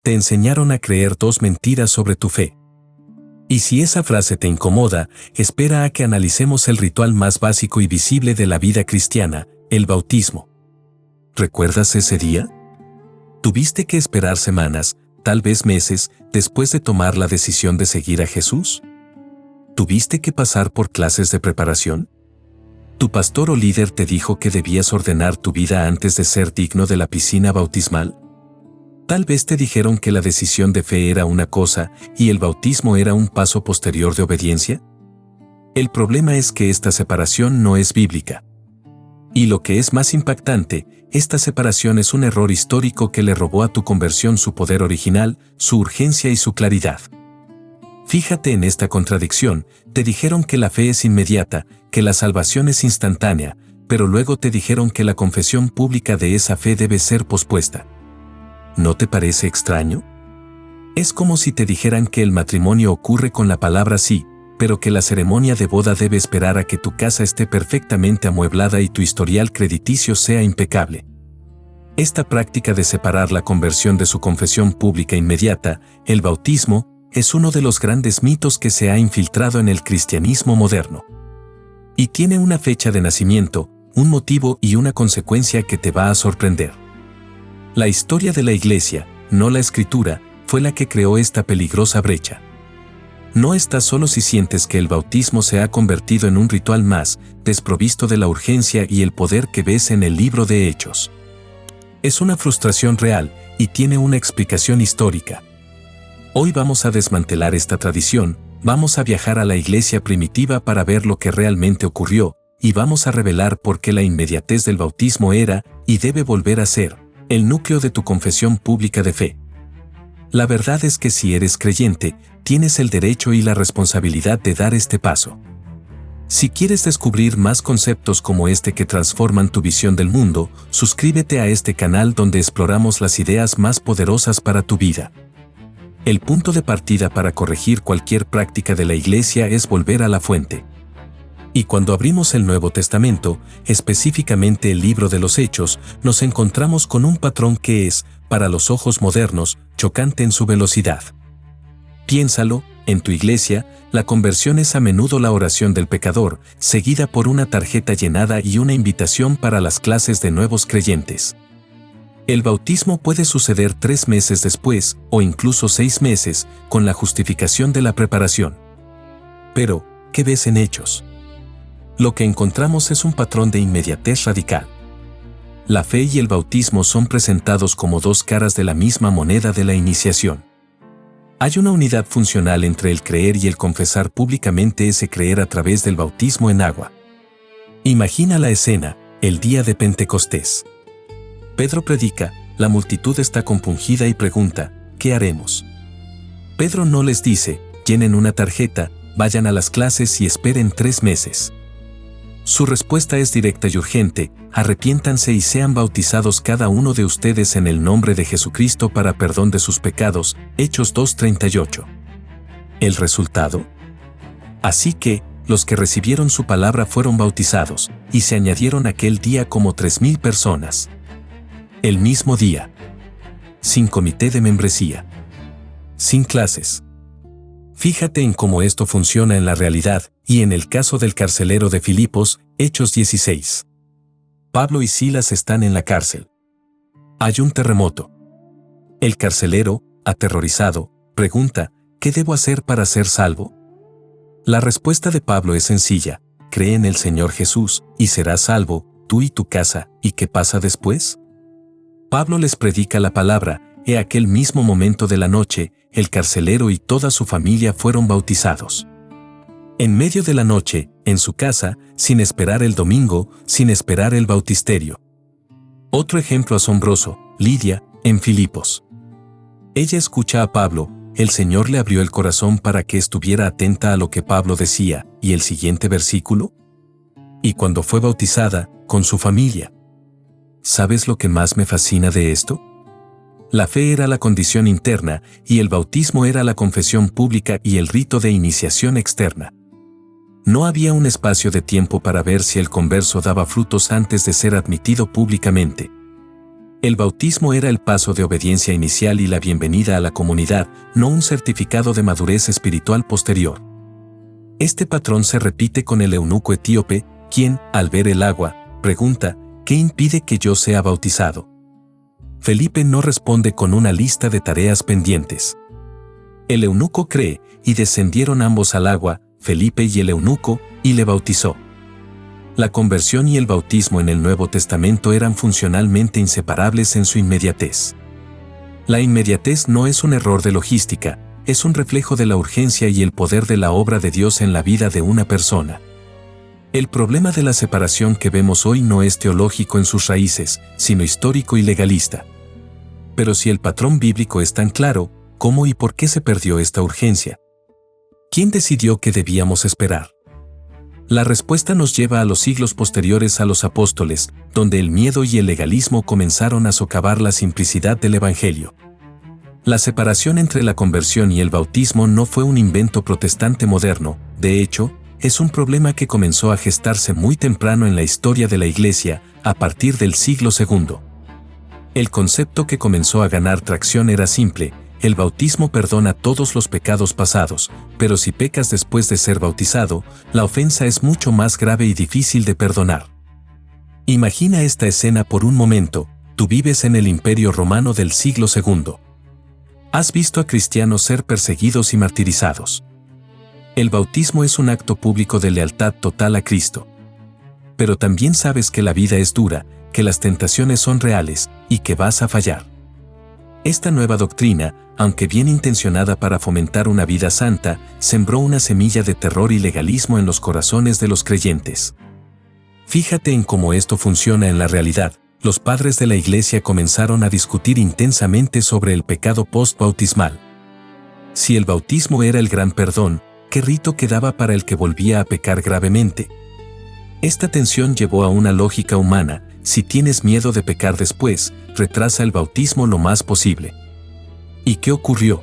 Te enseñaron a creer dos mentiras sobre tu fe. Y si esa frase te incomoda, espera a que analicemos el ritual más básico y visible de la vida cristiana, el bautismo. ¿Recuerdas ese día? ¿Tuviste que esperar semanas, tal vez meses, después de tomar la decisión de seguir a Jesús? ¿Tuviste que pasar por clases de preparación? ¿Tu pastor o líder te dijo que debías ordenar tu vida antes de ser digno de la piscina bautismal? Tal vez te dijeron que la decisión de fe era una cosa y el bautismo era un paso posterior de obediencia. El problema es que esta separación no es bíblica. Y lo que es más impactante, esta separación es un error histórico que le robó a tu conversión su poder original, su urgencia y su claridad. Fíjate en esta contradicción, te dijeron que la fe es inmediata, que la salvación es instantánea, pero luego te dijeron que la confesión pública de esa fe debe ser pospuesta. ¿No te parece extraño? Es como si te dijeran que el matrimonio ocurre con la palabra sí, pero que la ceremonia de boda debe esperar a que tu casa esté perfectamente amueblada y tu historial crediticio sea impecable. Esta práctica de separar la conversión de su confesión pública inmediata, el bautismo, es uno de los grandes mitos que se ha infiltrado en el cristianismo moderno. Y tiene una fecha de nacimiento, un motivo y una consecuencia que te va a sorprender. La historia de la Iglesia, no la Escritura, fue la que creó esta peligrosa brecha. No estás solo si sientes que el bautismo se ha convertido en un ritual más, desprovisto de la urgencia y el poder que ves en el libro de Hechos. Es una frustración real y tiene una explicación histórica. Hoy vamos a desmantelar esta tradición, vamos a viajar a la iglesia primitiva para ver lo que realmente ocurrió, y vamos a revelar por qué la inmediatez del bautismo era, y debe volver a ser, el núcleo de tu confesión pública de fe. La verdad es que si eres creyente, tienes el derecho y la responsabilidad de dar este paso. Si quieres descubrir más conceptos como este que transforman tu visión del mundo, suscríbete a este canal donde exploramos las ideas más poderosas para tu vida. El punto de partida para corregir cualquier práctica de la Iglesia es volver a la fuente. Y cuando abrimos el Nuevo Testamento, específicamente el libro de los Hechos, nos encontramos con un patrón que es, para los ojos modernos, chocante en su velocidad. Piénsalo, en tu iglesia, la conversión es a menudo la oración del pecador, seguida por una tarjeta llenada y una invitación para las clases de nuevos creyentes. El bautismo puede suceder 3 meses después, o incluso 6 meses, con la justificación de la preparación. Pero, ¿qué ves en Hechos? Lo que encontramos es un patrón de inmediatez radical. La fe y el bautismo son presentados como dos caras de la misma moneda de la iniciación. Hay una unidad funcional entre el creer y el confesar públicamente ese creer a través del bautismo en agua. Imagina la escena, el día de Pentecostés. Pedro predica, la multitud está compungida y pregunta, ¿qué haremos? Pedro no les dice, llenen una tarjeta, vayan a las clases y esperen 3 meses. Su respuesta es directa y urgente, arrepiéntanse y sean bautizados cada uno de ustedes en el nombre de Jesucristo para perdón de sus pecados, Hechos 2:38. ¿El resultado? Así que, los que recibieron su palabra fueron bautizados, y se añadieron aquel día como 3,000 personas. El mismo día. Sin comité de membresía. Sin clases. Fíjate en cómo esto funciona en la realidad, y en el caso del carcelero de Filipos, Hechos 16. Pablo y Silas están en la cárcel. Hay un terremoto. El carcelero, aterrorizado, pregunta, ¿qué debo hacer para ser salvo? La respuesta de Pablo es sencilla, cree en el Señor Jesús, y serás salvo, tú y tu casa, ¿y qué pasa después? Pablo les predica la palabra, en aquel mismo momento de la noche, el carcelero y toda su familia fueron bautizados. En medio de la noche, en su casa, sin esperar el domingo, sin esperar el bautisterio. Otro ejemplo asombroso, Lidia, en Filipos. Ella escucha a Pablo, el Señor le abrió el corazón para que estuviera atenta a lo que Pablo decía, y el siguiente versículo. Y cuando fue bautizada, con su familia. ¿Sabes lo que más me fascina de esto? La fe era la condición interna, y el bautismo era la confesión pública y el rito de iniciación externa. No había un espacio de tiempo para ver si el converso daba frutos antes de ser admitido públicamente. El bautismo era el paso de obediencia inicial y la bienvenida a la comunidad, no un certificado de madurez espiritual posterior. Este patrón se repite con el eunuco etíope, quien, al ver el agua, pregunta, ¿qué impide que yo sea bautizado? Felipe no responde con una lista de tareas pendientes. El eunuco cree, y descendieron ambos al agua, Felipe y el eunuco, y le bautizó. La conversión y el bautismo en el Nuevo Testamento eran funcionalmente inseparables en su inmediatez. La inmediatez no es un error de logística, es un reflejo de la urgencia y el poder de la obra de Dios en la vida de una persona. El problema de la separación que vemos hoy no es teológico en sus raíces, sino histórico y legalista. Pero si el patrón bíblico es tan claro, ¿cómo y por qué se perdió esta urgencia? ¿Quién decidió que debíamos esperar? La respuesta nos lleva a los siglos posteriores a los apóstoles, donde el miedo y el legalismo comenzaron a socavar la simplicidad del Evangelio. La separación entre la conversión y el bautismo no fue un invento protestante moderno, de hecho, es un problema que comenzó a gestarse muy temprano en la historia de la Iglesia, a partir del siglo II. El concepto que comenzó a ganar tracción era simple: el bautismo perdona todos los pecados pasados, pero si pecas después de ser bautizado, la ofensa es mucho más grave y difícil de perdonar. Imagina esta escena por un momento: tú vives en el Imperio Romano del siglo II. Has visto a cristianos ser perseguidos y martirizados. El bautismo es un acto público de lealtad total a Cristo. Pero también sabes que la vida es dura, que las tentaciones son reales, y que vas a fallar. Esta nueva doctrina, aunque bien intencionada para fomentar una vida santa, sembró una semilla de terror y legalismo en los corazones de los creyentes. Fíjate en cómo esto funciona en la realidad. Los padres de la Iglesia comenzaron a discutir intensamente sobre el pecado post-bautismal. Si el bautismo era el gran perdón, ¿qué rito quedaba para el que volvía a pecar gravemente? Esta tensión llevó a una lógica humana: si tienes miedo de pecar después, retrasa el bautismo lo más posible. ¿Y qué ocurrió?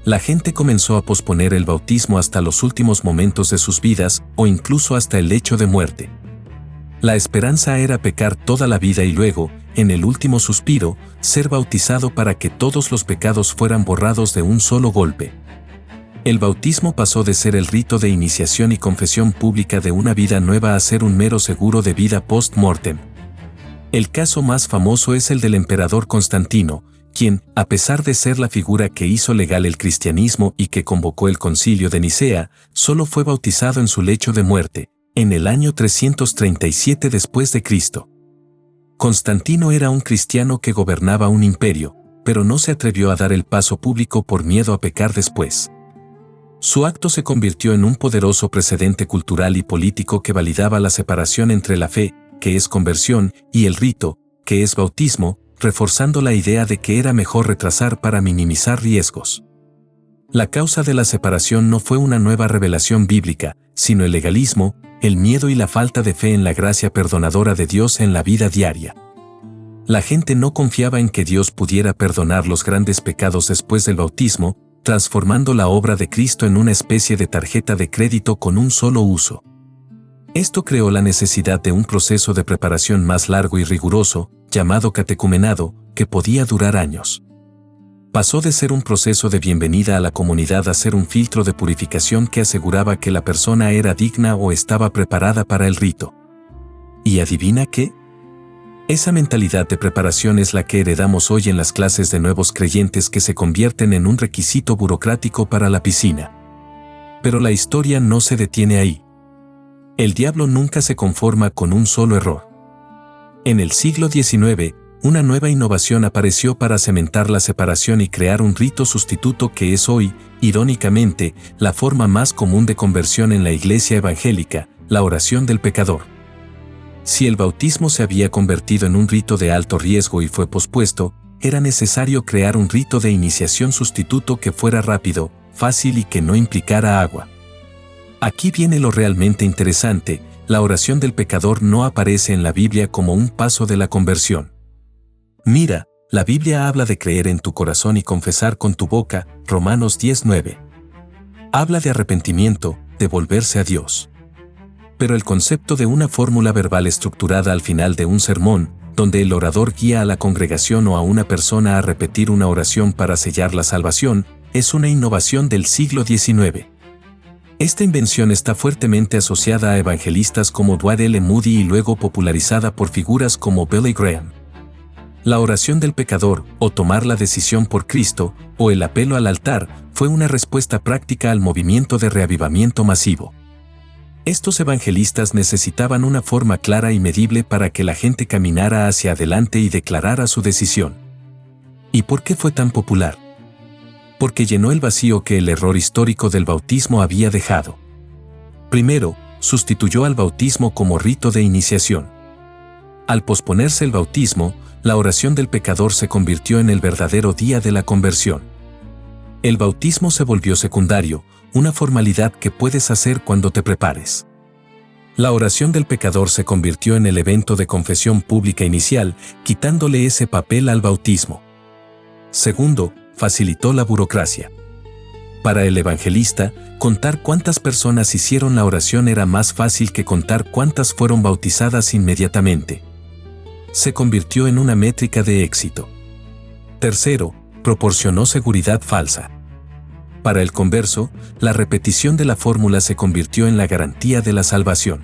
La gente comenzó a posponer el bautismo hasta los últimos momentos de sus vidas, o incluso hasta el lecho de muerte. La esperanza era pecar toda la vida y luego, en el último suspiro, ser bautizado para que todos los pecados fueran borrados de un solo golpe. El bautismo pasó de ser el rito de iniciación y confesión pública de una vida nueva a ser un mero seguro de vida post-mortem. El caso más famoso es el del emperador Constantino, quien, a pesar de ser la figura que hizo legal el cristianismo y que convocó el Concilio de Nicea, solo fue bautizado en su lecho de muerte, en el año 337 después de Cristo. Constantino era un cristiano que gobernaba un imperio, pero no se atrevió a dar el paso público por miedo a pecar después. Su acto se convirtió en un poderoso precedente cultural y político que validaba la separación entre la fe, que es conversión, y el rito, que es bautismo, reforzando la idea de que era mejor retrasar para minimizar riesgos. La causa de la separación no fue una nueva revelación bíblica, sino el legalismo, el miedo y la falta de fe en la gracia perdonadora de Dios en la vida diaria. La gente no confiaba en que Dios pudiera perdonar los grandes pecados después del bautismo, transformando la obra de Cristo en una especie de tarjeta de crédito con un solo uso. Esto creó la necesidad de un proceso de preparación más largo y riguroso, llamado catecumenado, que podía durar años. Pasó de ser un proceso de bienvenida a la comunidad a ser un filtro de purificación que aseguraba que la persona era digna o estaba preparada para el rito. ¿Y adivina qué? Esa mentalidad de preparación es la que heredamos hoy en las clases de nuevos creyentes, que se convierten en un requisito burocrático para la piscina. Pero la historia no se detiene ahí. El diablo nunca se conforma con un solo error. En el siglo XIX, una nueva innovación apareció para cementar la separación y crear un rito sustituto que es hoy, irónicamente, la forma más común de conversión en la Iglesia evangélica: la oración del pecador. Si el bautismo se había convertido en un rito de alto riesgo y fue pospuesto, era necesario crear un rito de iniciación sustituto que fuera rápido, fácil y que no implicara agua. Aquí viene lo realmente interesante: la oración del pecador no aparece en la Biblia como un paso de la conversión. Mira, la Biblia habla de creer en tu corazón y confesar con tu boca, Romanos 10:9. Habla de arrepentimiento, de volverse a Dios. Pero el concepto de una fórmula verbal estructurada al final de un sermón, donde el orador guía a la congregación o a una persona a repetir una oración para sellar la salvación, es una innovación del siglo XIX. Esta invención está fuertemente asociada a evangelistas como Dwight L. Moody y luego popularizada por figuras como Billy Graham. La oración del pecador, o tomar la decisión por Cristo, o el apelo al altar, fue una respuesta práctica al movimiento de reavivamiento masivo. Estos evangelistas necesitaban una forma clara y medible para que la gente caminara hacia adelante y declarara su decisión. ¿Y por qué fue tan popular? Porque llenó el vacío que el error histórico del bautismo había dejado. Primero, sustituyó al bautismo como rito de iniciación. Al posponerse el bautismo, la oración del pecador se convirtió en el verdadero día de la conversión. El bautismo se volvió secundario, una formalidad que puedes hacer cuando te prepares. La oración del pecador se convirtió en el evento de confesión pública inicial, quitándole ese papel al bautismo. Segundo, facilitó la burocracia. Para el evangelista, contar cuántas personas hicieron la oración era más fácil que contar cuántas fueron bautizadas inmediatamente. Se convirtió en una métrica de éxito. Tercero, proporcionó seguridad falsa. Para el converso, la repetición de la fórmula se convirtió en la garantía de la salvación.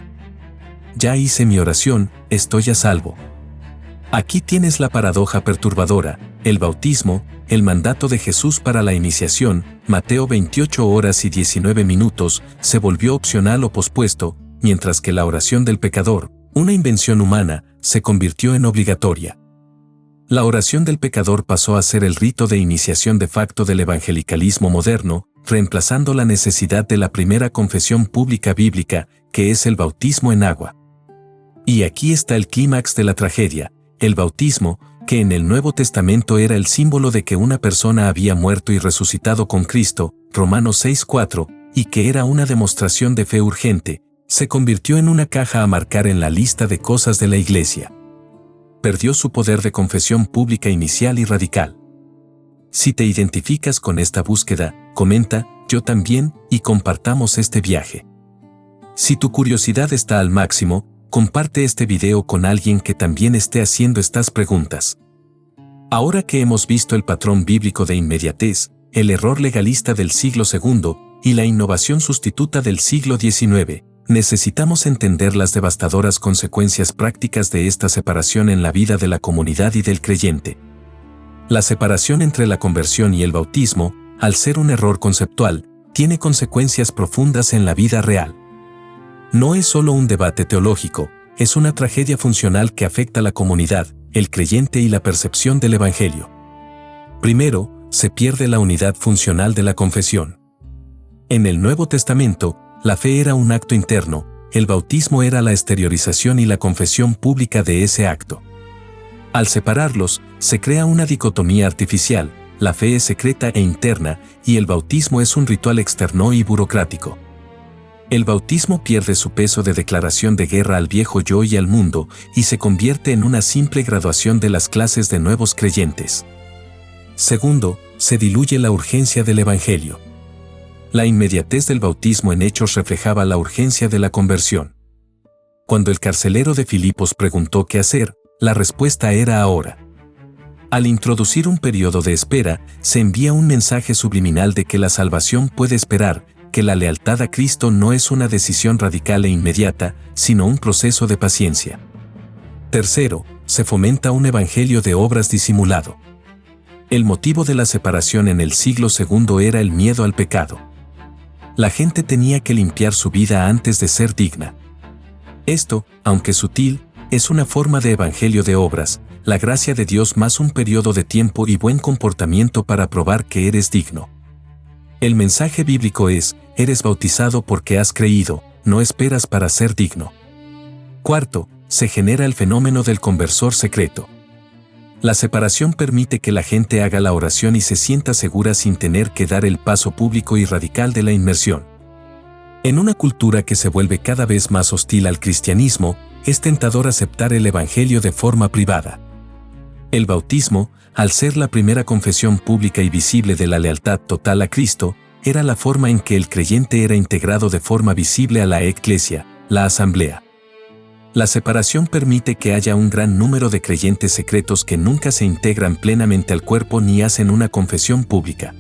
Ya hice mi oración, estoy a salvo. Aquí tienes la paradoja perturbadora: el bautismo, el mandato de Jesús para la iniciación, Mateo 28 horas y 19 minutos, se volvió opcional o pospuesto, mientras que la oración del pecador, una invención humana, se convirtió en obligatoria. La oración del pecador pasó a ser el rito de iniciación de facto del evangelicalismo moderno, reemplazando la necesidad de la primera confesión pública bíblica, que es el bautismo en agua. Y aquí está el clímax de la tragedia: el bautismo, que en el Nuevo Testamento era el símbolo de que una persona había muerto y resucitado con Cristo, Romanos 6:4, y que era una demostración de fe urgente, se convirtió en una caja a marcar en la lista de cosas de la Iglesia. Perdió su poder de confesión pública inicial y radical. Si te identificas con esta búsqueda, comenta, yo también, y compartamos este viaje. Si tu curiosidad está al máximo, comparte este video con alguien que también esté haciendo estas preguntas. Ahora que hemos visto el patrón bíblico de inmediatez, el error legalista del siglo II y la innovación sustituta del siglo XIX, necesitamos entender las devastadoras consecuencias prácticas de esta separación en la vida de la comunidad y del creyente. La separación entre la conversión y el bautismo, al ser un error conceptual, tiene consecuencias profundas en la vida real. No es solo un debate teológico, es una tragedia funcional que afecta a la comunidad, el creyente y la percepción del Evangelio. Primero, se pierde la unidad funcional de la confesión. En el Nuevo Testamento, la fe era un acto interno, el bautismo era la exteriorización y la confesión pública de ese acto. Al separarlos, se crea una dicotomía artificial: la fe es secreta e interna, y el bautismo es un ritual externo y burocrático. El bautismo pierde su peso de declaración de guerra al viejo yo y al mundo, y se convierte en una simple graduación de las clases de nuevos creyentes. Segundo, se diluye la urgencia del Evangelio. La inmediatez del bautismo en Hechos reflejaba la urgencia de la conversión. Cuando el carcelero de Filipos preguntó qué hacer, la respuesta era ahora. Al introducir un periodo de espera, se envía un mensaje subliminal de que la salvación puede esperar, que la lealtad a Cristo no es una decisión radical e inmediata, sino un proceso de paciencia. Tercero, se fomenta un evangelio de obras disimulado. El motivo de la separación en el siglo II era el miedo al pecado. La gente tenía que limpiar su vida antes de ser digna. Esto, aunque sutil, es una forma de evangelio de obras, la gracia de Dios más un periodo de tiempo y buen comportamiento para probar que eres digno. El mensaje bíblico es: eres bautizado porque has creído, no esperas para ser digno. Cuarto, se genera el fenómeno del conversor secreto. La separación permite que la gente haga la oración y se sienta segura sin tener que dar el paso público y radical de la inmersión. En una cultura que se vuelve cada vez más hostil al cristianismo, es tentador aceptar el evangelio de forma privada. El bautismo, al ser la primera confesión pública y visible de la lealtad total a Cristo, era la forma en que el creyente era integrado de forma visible a la eclesia, la asamblea. La separación permite que haya un gran número de creyentes secretos que nunca se integran plenamente al cuerpo ni hacen una confesión pública.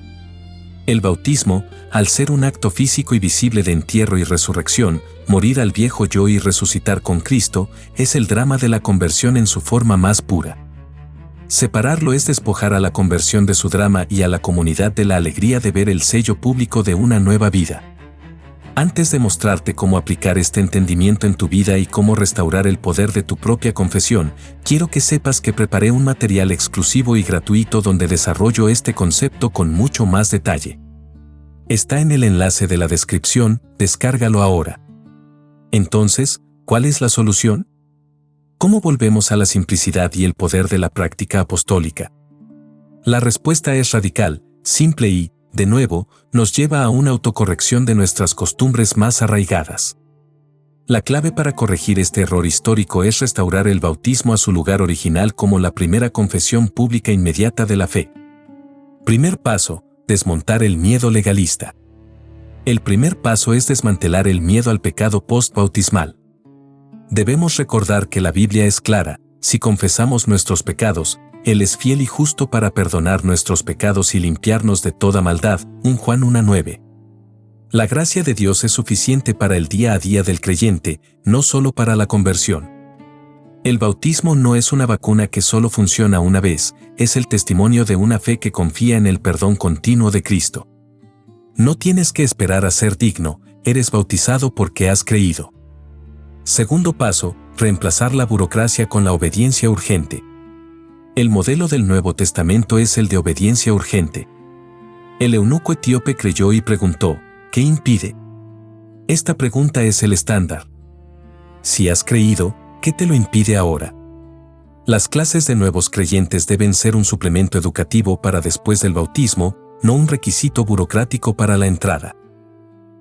El bautismo, al ser un acto físico y visible de entierro y resurrección, morir al viejo yo y resucitar con Cristo, es el drama de la conversión en su forma más pura. Separarlo es despojar a la conversión de su drama y a la comunidad de la alegría de ver el sello público de una nueva vida. Antes de mostrarte cómo aplicar este entendimiento en tu vida y cómo restaurar el poder de tu propia confesión, quiero que sepas que preparé un material exclusivo y gratuito donde desarrollo este concepto con mucho más detalle. Está en el enlace de la descripción, descárgalo ahora. Entonces, ¿cuál es la solución? ¿Cómo volvemos a la simplicidad y el poder de la práctica apostólica? La respuesta es radical, simple y, de nuevo, nos lleva a una autocorrección de nuestras costumbres más arraigadas. La clave para corregir este error histórico es restaurar el bautismo a su lugar original como la primera confesión pública inmediata de la fe. Primer paso, desmontar el miedo legalista. El primer paso es desmantelar el miedo al pecado post-bautismal. Debemos recordar que la Biblia es clara: si confesamos nuestros pecados, Él es fiel y justo para perdonar nuestros pecados y limpiarnos de toda maldad. 1 Juan 1:9. La gracia de Dios es suficiente para el día a día del creyente, no solo para la conversión. El bautismo no es una vacuna que solo funciona una vez, es el testimonio de una fe que confía en el perdón continuo de Cristo. No tienes que esperar a ser digno, eres bautizado porque has creído. Segundo paso, reemplazar la burocracia con la obediencia urgente. El modelo del Nuevo Testamento es el de obediencia urgente. El eunuco etíope creyó y preguntó: ¿qué impide? Esta pregunta es el estándar. Si has creído, ¿qué te lo impide ahora? Las clases de nuevos creyentes deben ser un suplemento educativo para después del bautismo, no un requisito burocrático para la entrada.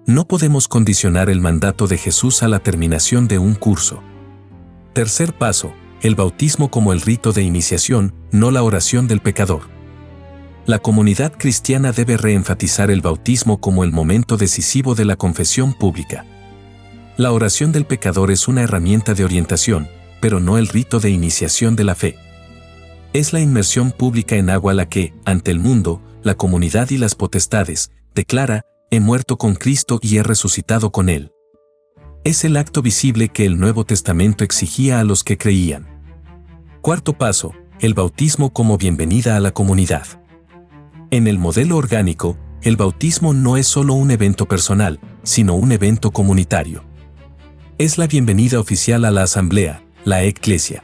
No podemos condicionar el mandato de Jesús a la terminación de un curso. Tercer paso, el bautismo como el rito de iniciación, no la oración del pecador. La comunidad cristiana debe reenfatizar el bautismo como el momento decisivo de la confesión pública. La oración del pecador es una herramienta de orientación, pero no el rito de iniciación de la fe. Es la inmersión pública en agua la que, ante el mundo, la comunidad y las potestades, declara: he muerto con Cristo y he resucitado con Él. Es el acto visible que el Nuevo Testamento exigía a los que creían. Cuarto paso, el bautismo como bienvenida a la comunidad. En el modelo orgánico, el bautismo no es solo un evento personal, sino un evento comunitario. Es la bienvenida oficial a la asamblea, la eclesia.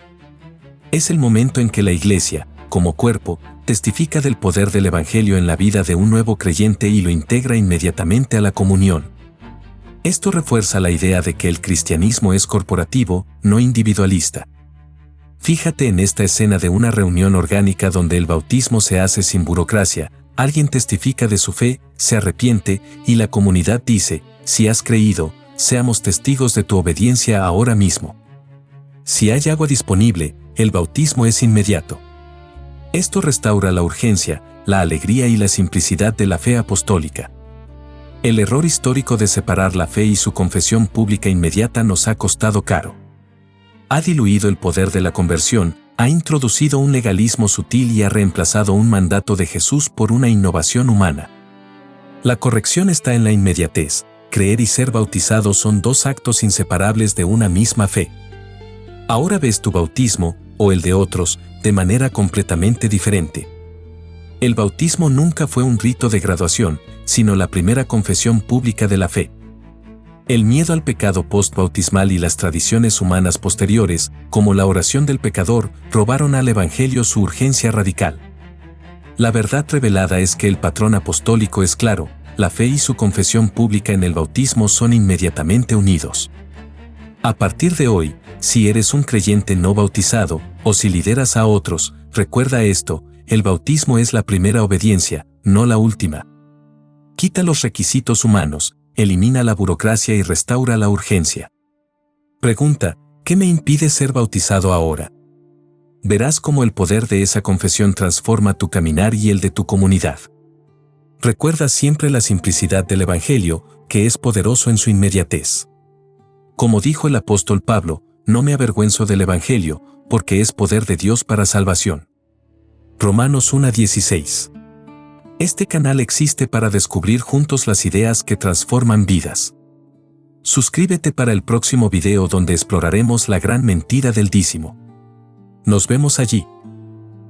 Es el momento en que la iglesia, como cuerpo, testifica del poder del Evangelio en la vida de un nuevo creyente y lo integra inmediatamente a la comunión. Esto refuerza la idea de que el cristianismo es corporativo, no individualista. Fíjate en esta escena de una reunión orgánica donde el bautismo se hace sin burocracia, alguien testifica de su fe, se arrepiente, y la comunidad dice: si has creído, seamos testigos de tu obediencia ahora mismo. Si hay agua disponible, el bautismo es inmediato. Esto restaura la urgencia, la alegría y la simplicidad de la fe apostólica. El error histórico de separar la fe y su confesión pública inmediata nos ha costado caro. Ha diluido el poder de la conversión, ha introducido un legalismo sutil y ha reemplazado un mandato de Jesús por una innovación humana. La corrección está en la inmediatez. Creer y ser bautizado son dos actos inseparables de una misma fe. Ahora ves tu bautismo, o el de otros, de manera completamente diferente. El bautismo nunca fue un rito de graduación, sino la primera confesión pública de la fe. El miedo al pecado post-bautismal y las tradiciones humanas posteriores, como la oración del pecador, robaron al Evangelio su urgencia radical. La verdad revelada es que el patrón apostólico es claro: la fe y su confesión pública en el bautismo son inmediatamente unidos. A partir de hoy, si eres un creyente no bautizado, o si lideras a otros, recuerda esto: el bautismo es la primera obediencia, no la última. Quita los requisitos humanos, elimina la burocracia y restaura la urgencia. Pregunta: ¿qué me impide ser bautizado ahora? Verás cómo el poder de esa confesión transforma tu caminar y el de tu comunidad. Recuerda siempre la simplicidad del Evangelio, que es poderoso en su inmediatez. Como dijo el apóstol Pablo, no me avergüenzo del Evangelio, porque es poder de Dios para salvación. Romanos 1:16. Este canal existe para descubrir juntos las ideas que transforman vidas. Suscríbete para el próximo video donde exploraremos la gran mentira del dízimo. Nos vemos allí.